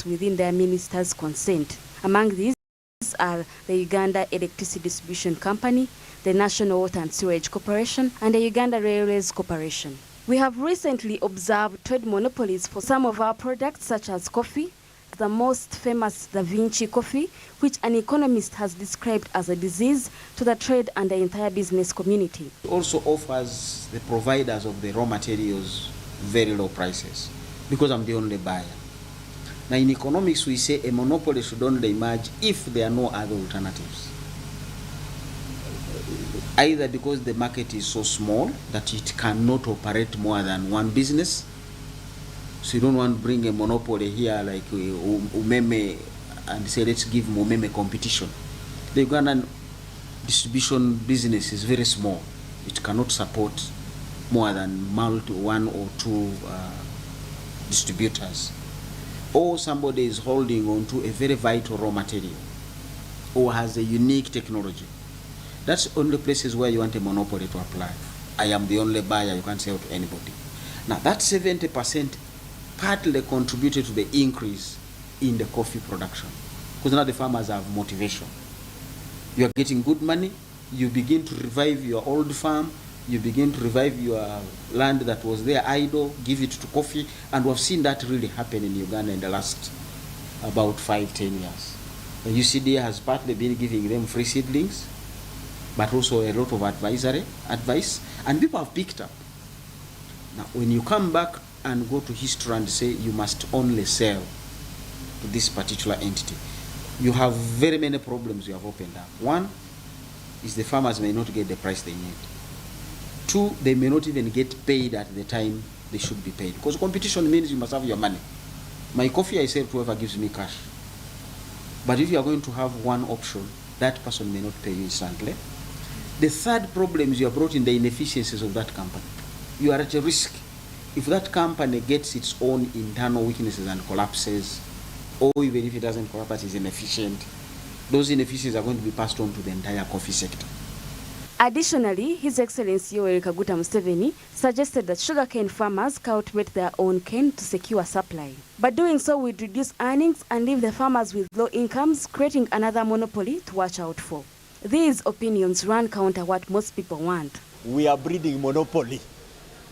products within their minister's consent. Among these are the Uganda Electricity Distribution Company, the National Water and Sewerage Corporation, and the Uganda Railways Corporation. We have recently observed trade monopolies for some of our products, such as coffee, the most famous Da Vinci coffee, which an economist has described as a disease to the trade and the entire business community. It also offers the providers of the raw materials very low prices because I'm the only buyer. Now in economics we say a monopoly should only emerge if there are no other alternatives. Either because the market is so small that it cannot operate more than one business. So you don't want to bring a monopoly here like Umeme and say let's give Umeme competition. The Ugandan distribution business is very small. It cannot support more than one or two distributors. Or somebody is holding on to a very vital raw material or has a unique technology. That's only places where you want a monopoly to apply. I am the only buyer, you can't sell to anybody. Now that 70% partly contributed to the increase in the coffee production because now the farmers have motivation. You are getting good money, you begin to revive your old farm, you begin to revive your land that was there idle, give it to coffee, and we have seen that really happen in Uganda in the last about 5-10 years. The UCD has partly been giving them free seedlings, but also a lot of advice, and people have picked up. Now, when you come back and go to history and say you must only sell to this particular entity, you have very many problems you have opened up. One is the farmers may not get the price they need. Two, they may not even get paid at the time they should be paid. Because competition means you must have your money. My coffee I sell to whoever gives me cash. But if you are going to have one option, that person may not pay you instantly. The third problem is you are brought in the inefficiencies of that company. You are at a risk. If that company gets its own internal weaknesses and collapses, or even if it doesn't collapse, but is inefficient, those inefficiencies are going to be passed on to the entire coffee sector. Additionally, His Excellency Yoweri Kaguta Museveni suggested that sugarcane farmers cultivate their own cane to secure supply. But doing so would reduce earnings and leave the farmers with low incomes, creating another monopoly to watch out for. These opinions run counter what most people want. We are breeding monopoly.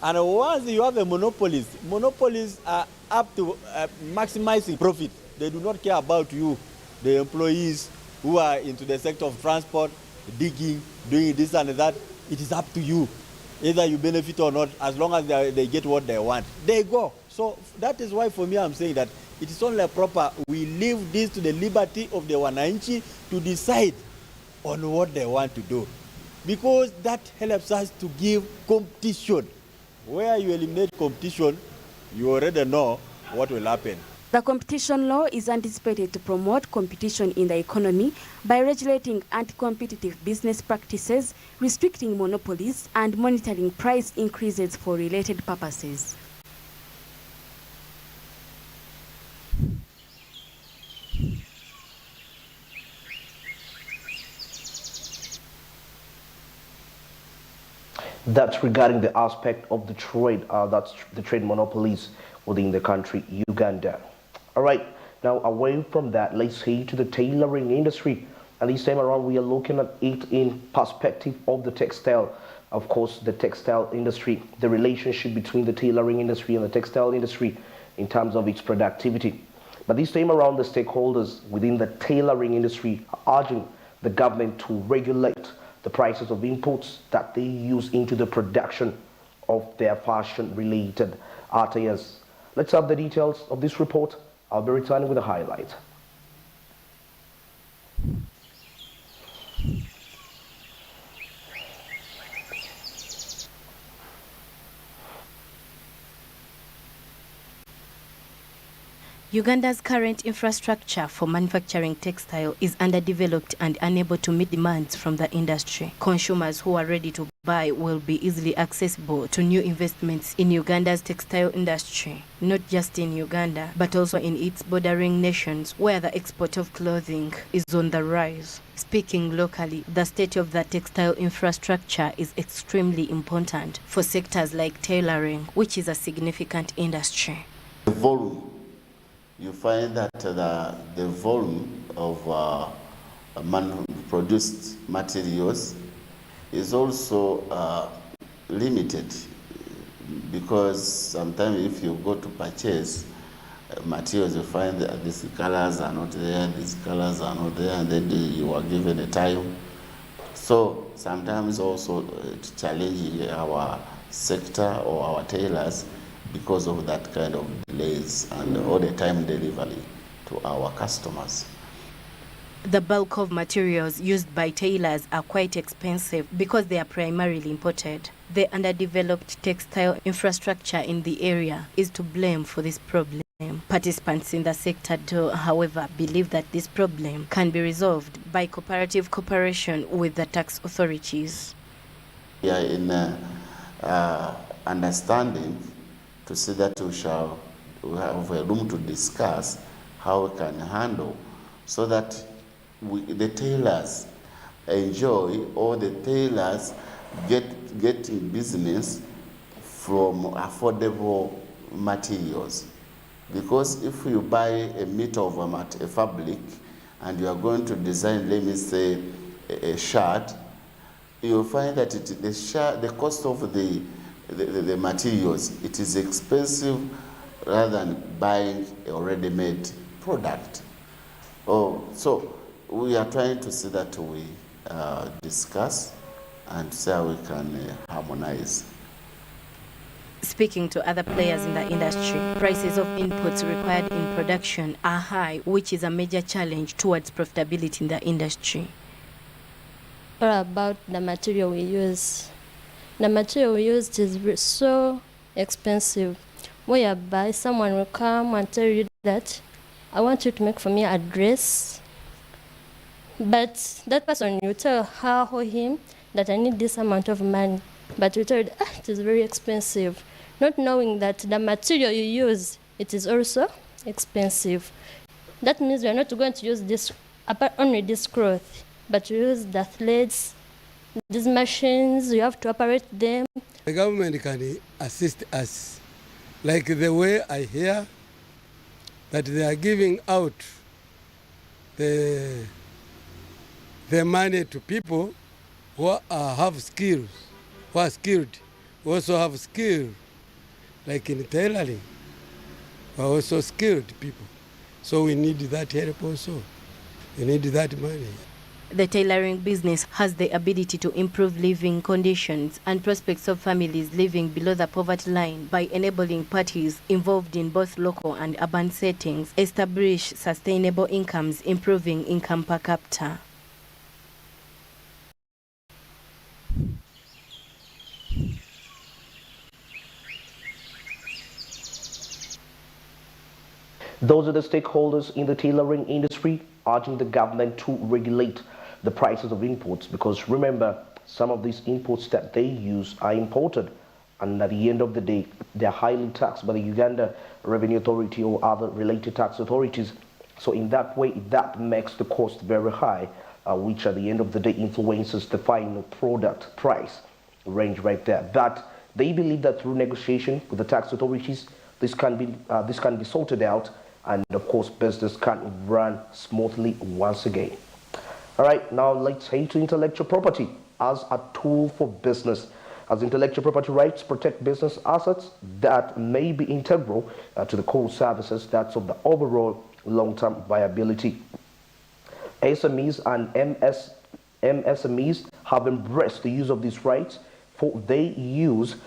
And once you have a monopolies are up to maximizing profit. They do not care about you, the employees who are into the sector of transport, digging, doing this and that. It is up to you. Either you benefit or not, as long as they get what they want, they go. So that is why for me I'm saying that it is only proper we leave this to the liberty of the Wananchi to decide on what they want to do. Because that helps us to give competition. Where you eliminate competition, you already know what will happen. The competition law is anticipated to promote competition in the economy by regulating anti-competitive business practices, restricting monopolies, and monitoring price increases for related purposes. That's regarding the aspect of the trade, that's the trade monopolies within the country, Uganda. All right, now away from that, let's head to the tailoring industry. And this time around, we are looking at it in perspective of the textile. Of course, the textile industry, the relationship between the tailoring industry and the textile industry in terms of its productivity. But this time around, the stakeholders within the tailoring industry are urging the government to regulate the prices of inputs that they use into the production of their fashion-related attires. Let's have the details of this report. I'll be returning with a highlight. Uganda's current infrastructure for manufacturing textile is underdeveloped and unable to meet demands from the industry. Consumers who are ready to buy will be easily accessible to new investments in Uganda's textile industry, not just in Uganda, but also in its bordering nations where the export of clothing is on the rise. Speaking locally, the state of the textile infrastructure is extremely important for sectors like tailoring, which is a significant industry. The volume you find that the volume of produced materials is also limited, because sometimes if you go to purchase materials, you find that these colors are not there, these colors are not there, and then you are given a time. So sometimes also it's challenging our sector or our tailors because of that kind of delays and all the time delivery to our customers. The bulk of materials used by tailors are quite expensive because they are primarily imported. The underdeveloped textile infrastructure in the area is to blame for this problem. Participants in the sector do, however, believe that this problem can be resolved by cooperative cooperation with the tax authorities. We are in understanding to see that we have a room to discuss how we can handle, so that the tailors enjoy, or the tailors getting business from affordable materials. Because if you buy a meter of a fabric and you are going to design, let me say, a shirt, you'll find that the cost of the materials, it is expensive rather than buying a ready-made product. So we are trying to see that we discuss and see how we can harmonize. Speaking to other players in the industry, prices of inputs required in production are high, which is a major challenge towards profitability in the industry. What about the material we use? The material we use is so expensive, whereby someone will come and tell you that, I want you to make for me a dress, but that person, you tell her or him that I need this amount of money, but you tell it is very expensive, not knowing that the material you use, it is also expensive. That means you're not going to use this only this cloth, but you use the threads, these machines, you have to operate them. The government can assist us, like the way I hear that they are giving out the money to people who have skills, who are skilled, who also have skill, like in tailoring, are also skilled people. So we need that help also. We need that money. The tailoring business has the ability to improve living conditions and prospects of families living below the poverty line by enabling parties involved in both local and urban settings establish sustainable incomes, improving income per capita. Those are the stakeholders in the tailoring industry urging the government to regulate the prices of imports, because remember, some of these imports that they use are imported, and at the end of the day, they're highly taxed by the Uganda Revenue Authority or other related tax authorities. So in that way, that makes the cost very high, which at the end of the day influences the final product price range right there. But they believe that through negotiation with the tax authorities, this can be sorted out, and of course business can run smoothly once again. All right, now let's head to intellectual property as a tool for business. As intellectual property rights protect business assets that may be integral to the core services that's of the overall long-term viability. SMEs and MSMEs have embraced the use of these rights, for they use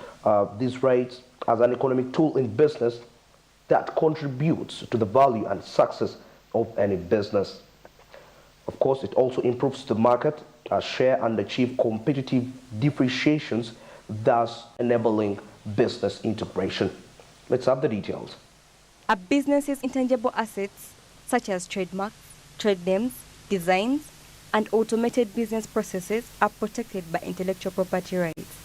these rights as an economic tool in business that contributes to the value and success of any business. Of course, it also improves the market share and achieve competitive differentiations, thus enabling business integration. Let's have the details. A business's intangible assets, such as trademarks, trade names, designs, and automated business processes, are protected by intellectual property rights.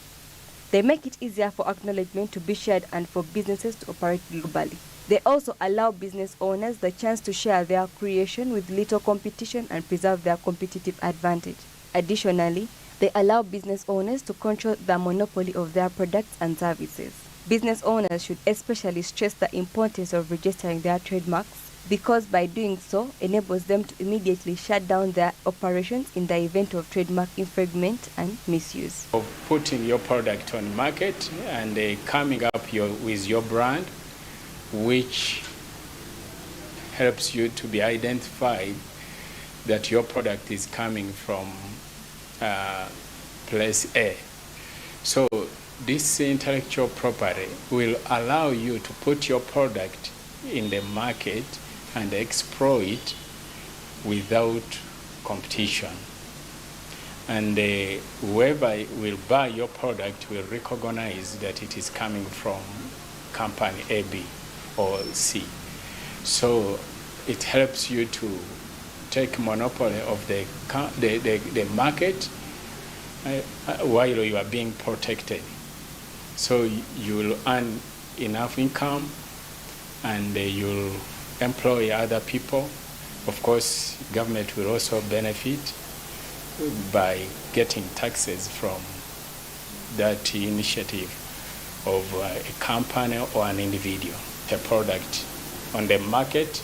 They make it easier for acknowledgement to be shared and for businesses to operate globally. They also allow business owners the chance to share their creation with little competition and preserve their competitive advantage. Additionally, they allow business owners to control the monopoly of their products and services. Business owners should especially stress the importance of registering their trademarks, because by doing so enables them to immediately shut down their operations in the event of trademark infringement and misuse. Of putting your product on market and coming up with your brand, which helps you to be identified that your product is coming from place A. So this intellectual property will allow you to put your product in the market and exploit without competition. And whoever will buy your product will recognize that it is coming from company A, B, or C. So it helps you to take monopoly of the market while you are being protected. So you will earn enough income and you'll employ other people. Of course, government will also benefit by getting taxes from that initiative of a company or an individual. A product on the market,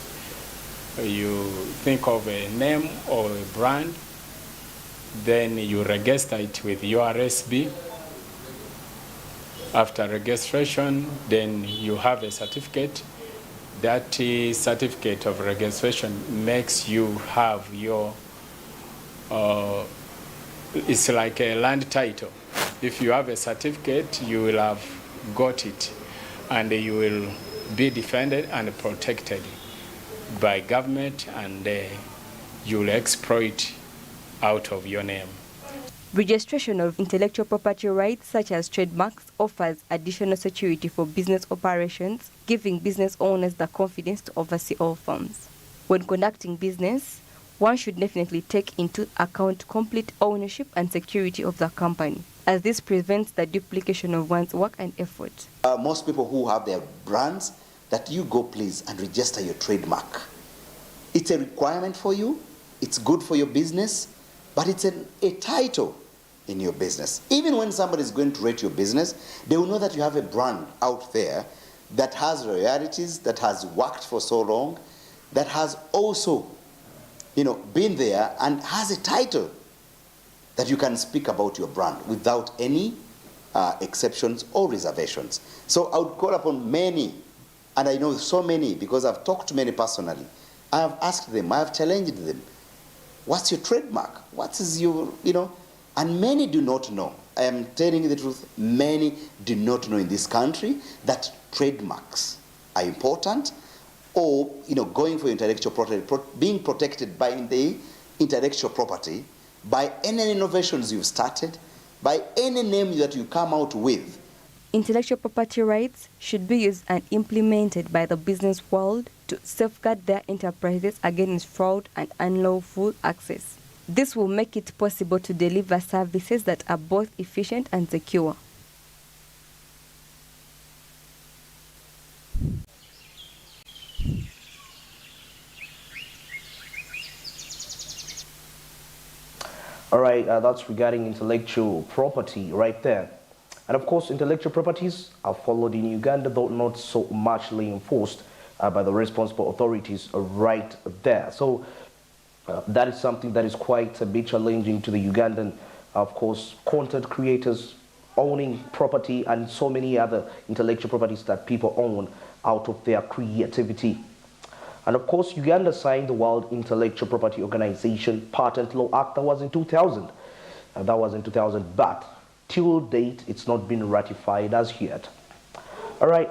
you think of a name or a brand, then you register it with URSB. After registration, then you have a certificate. That certificate of registration makes you have your, it's like a land title. If you have a certificate, you will have got it, and you will be defended and protected by government, and you will exploit out of your name. Registration of intellectual property rights such as trademarks offers additional security for business operations, giving business owners the confidence to oversee all firms. When conducting business, one should definitely take into account complete ownership and security of the company, as this prevents the duplication of one's work and effort. Most people who have their brands, that you go please and register your trademark. It's a requirement for you, it's good for your business, but it's a title in your business. Even when somebody is going to rate your business, they will know that you have a brand out there that has royalties, that has worked for so long, that has also, been there and has a title that you can speak about your brand without any exceptions or reservations. So I would call upon many, and I know so many because I've talked to many personally. I have asked them, I have challenged them, what's your trademark? What is your, and many do not know. I am telling you the truth, many do not know in this country that trademarks are important, or, going for intellectual property, being protected by the intellectual property, by any innovations you've started, by any name that you come out with. Intellectual property rights should be used and implemented by the business world to safeguard their enterprises against fraud and unlawful access. This will make it possible to deliver services that are both efficient and secure. All right, that's regarding intellectual property right there. And of course, intellectual properties are followed in Uganda, though not so muchly enforced by the responsible authorities right there. So that is something that is quite a bit challenging to the Ugandan, of course, content creators owning property and so many other intellectual properties that people own out of their creativity. And of course, Uganda signed the World Intellectual Property Organization Patent Law Act. That was in 2000. But till date, it's not been ratified as yet. All right,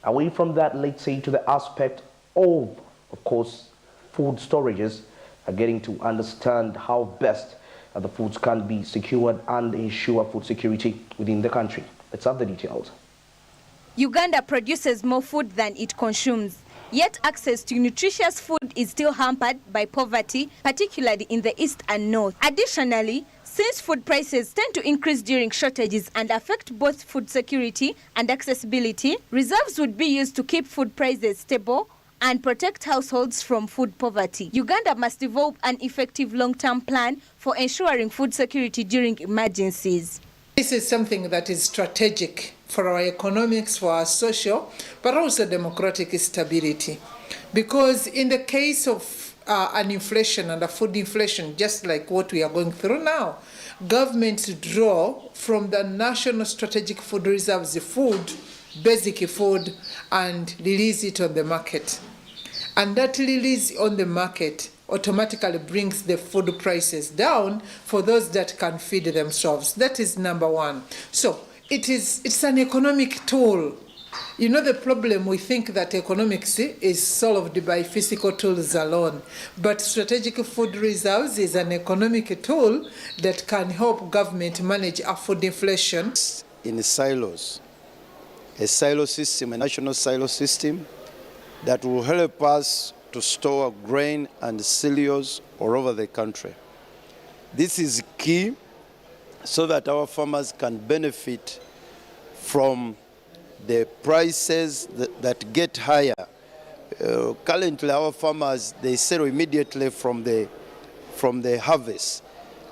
away from that, let's say to the aspect of course, food storages, getting to understand how best the foods can be secured and ensure food security within the country. Let's have the details. Uganda produces more food than it consumes. Yet access to nutritious food is still hampered by poverty, particularly in the east and north. Additionally, since food prices tend to increase during shortages and affect both food security and accessibility, reserves would be used to keep food prices stable and protect households from food poverty. Uganda must develop an effective long-term plan for ensuring food security during emergencies. This is something that is strategic for our economics, for our social, but also democratic stability. Because in the case of an inflation and a food inflation, just like what we are going through now, governments draw from the national strategic food reserves, the food, basic food, and release it on the market. And that release on the market automatically brings the food prices down for those that can feed themselves. That is number one. So it's an economic tool. You know, the problem, we think that economics is solved by physical tools alone, but strategic food reserves is an economic tool that can help government manage a food inflation. In silos, a silo system, a national silo system that will help us to store grain and cereals all over the country. This is key so that our farmers can benefit from the prices that get higher. Currently, our farmers, they sell immediately from the harvest,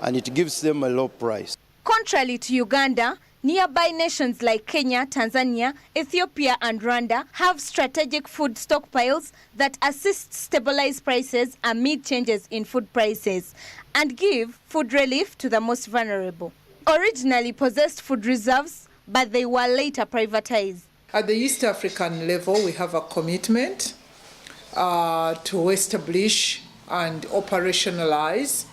and it gives them a low price. Contrary to Uganda, nearby nations like Kenya, Tanzania, Ethiopia and Rwanda have strategic food stockpiles that assist stabilize prices amid changes in food prices and give food relief to the most vulnerable. Originally possessed food reserves, but they were later privatized. At the East African level, we have a commitment to establish and operationalize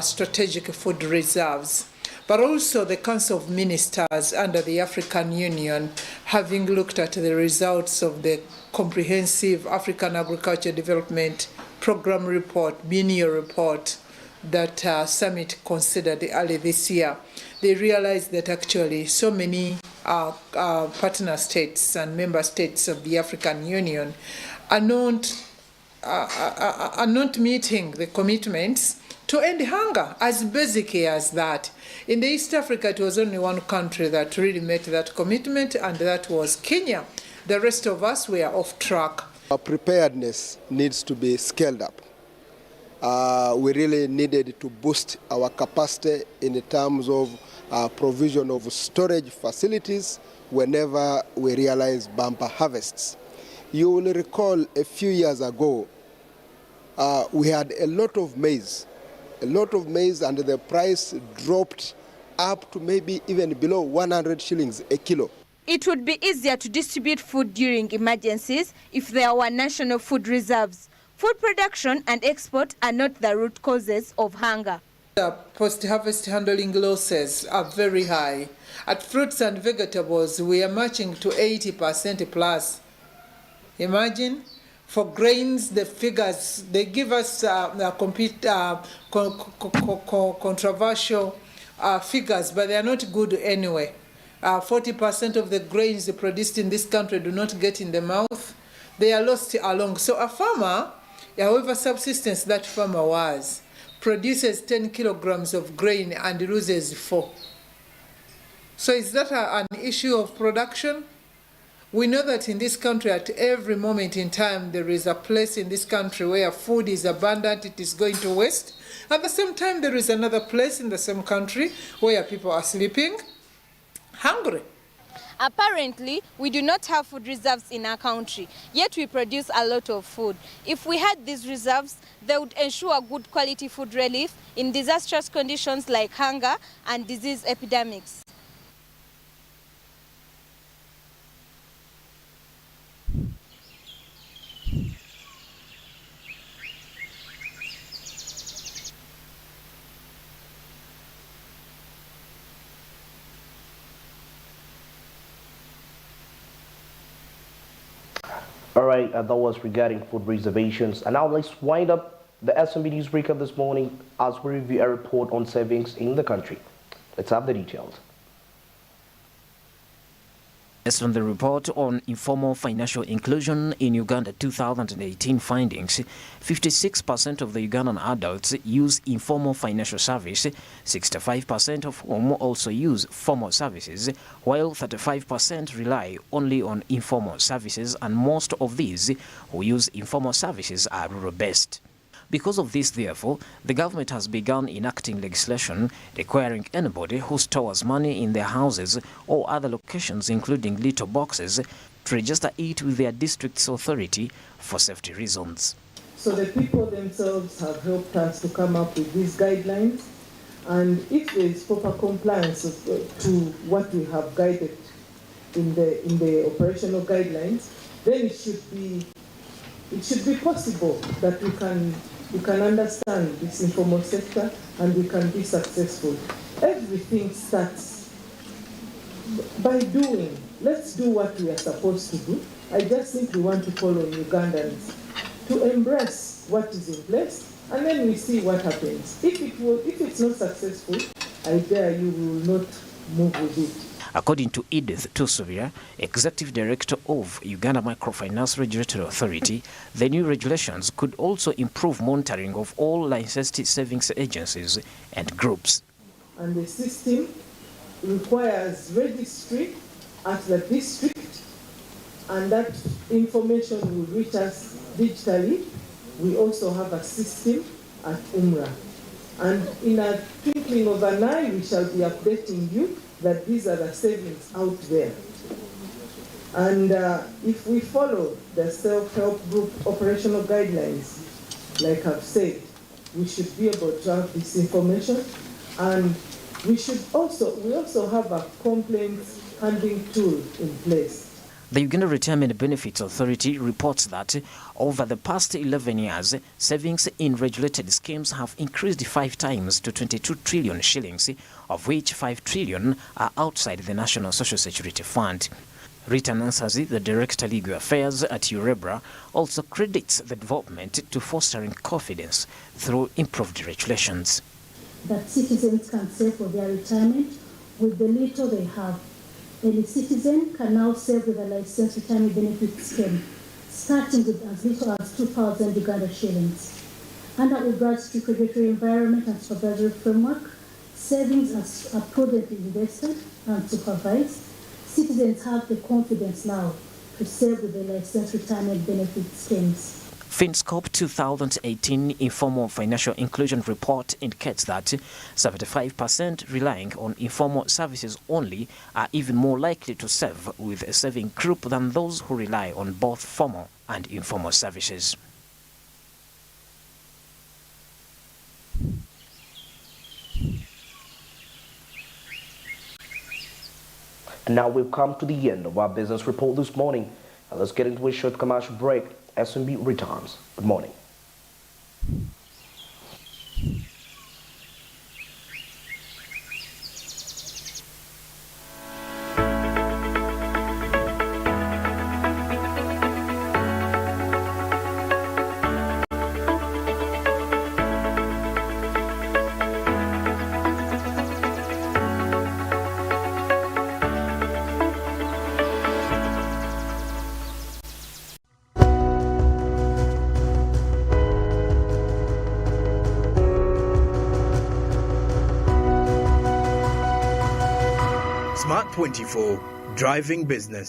strategic food reserves. But also the Council of Ministers under the African Union, having looked at the results of the Comprehensive African Agriculture Development Program report, BINIO report, that Summit considered early this year, they realized that actually so many partner states and member states of the African Union are not meeting the commitments to end hunger, as basic as that. In the East Africa, it was only one country that really met that commitment, and that was Kenya. The rest of us were off track. Our preparedness needs to be scaled up. We really needed to boost our capacity in terms of provision of storage facilities whenever we realize bumper harvests. You will recall a few years ago, we had a lot of maize, and the price dropped up to maybe even below 100 shillings a kilo. It would be easier to distribute food during emergencies if there were national food reserves. Food production and export are not the root causes of hunger. The post-harvest handling losses are very high. At fruits and vegetables, we are matching to 80% plus. Imagine, for grains, the figures, they give us controversial figures, but they are not good anyway. 40% of the grains produced in this country do not get in the mouth. They are lost along. So a farmer, however subsistence that farmer was, produces 10 kilograms of grain and loses 4. So is that an issue of production? We know that in this country, at every moment in time, there is a place in this country where food is abundant, it is going to waste. At the same time, there is another place in the same country where people are sleeping hungry. Apparently, we do not have food reserves in our country, yet we produce a lot of food. If we had these reserves, they would ensure good quality food relief in disastrous conditions like hunger and disease epidemics. All right, that was regarding food reservations. And now let's wind up the SMB News Recap this morning as we review a report on savings in the country. Let's have the details. Based on the report on informal financial inclusion in Uganda 2018 findings, 56% of the Ugandan adults use informal financial service, 65% of whom also use formal services, while 35% rely only on informal services, and most of these who use informal services are rural-based. Because of this, therefore, the government has begun enacting legislation requiring anybody who stores money in their houses or other locations, including little boxes, to register it with their district's authority for safety reasons. So the people themselves have helped us to come up with these guidelines, and if there is proper compliance to what we have guided in the operational guidelines, then it should be possible that we can understand this informal sector and we can be successful. Everything starts by doing. Let's do what we are supposed to do. I just simply want to call on Ugandans to embrace what is in place, and then we see what happens. If it's not successful, I dare you will not move with it. According to Edith Tusubira, Executive Director of Uganda Microfinance Regulatory Authority, the new regulations could also improve monitoring of all licensed savings agencies and groups. And the system requires registry at the district, and that information will reach us digitally. We also have a system at UMRA. And in a twinkling of an eye, we shall be updating you that these are the savings out there. And if we follow the self-help group operational guidelines, like I've said, we should be able to have this information, and we also have a complaints handling tool in place. The Uganda Retirement Benefits Authority reports that over the past 11 years, savings in regulated schemes have increased 5 times to 22 trillion shillings, of which 5 trillion are outside the National Social Security Fund. Rita Nansazi, the Director Legal Affairs at Urebra, also credits the development to fostering confidence through improved regulations. That citizens can save for their retirement with the little they have. Any citizen can now save with a licensed retirement benefit scheme, starting with as little as 2,000 Uganda shillings. Under Ubra's strict regulatory environment and supervisory framework, savings are prudently invested and supervised. Citizens have the confidence now to save with the licensed retirement benefit schemes. FinScope 2018 Informal Financial Inclusion Report indicates that 75% relying on informal services only are even more likely to save with a saving group than those who rely on both formal and informal services. And now we've come to the end of our business report this morning. And let's get into a short commercial break. SMB returns. Good morning. Smart 24, driving business.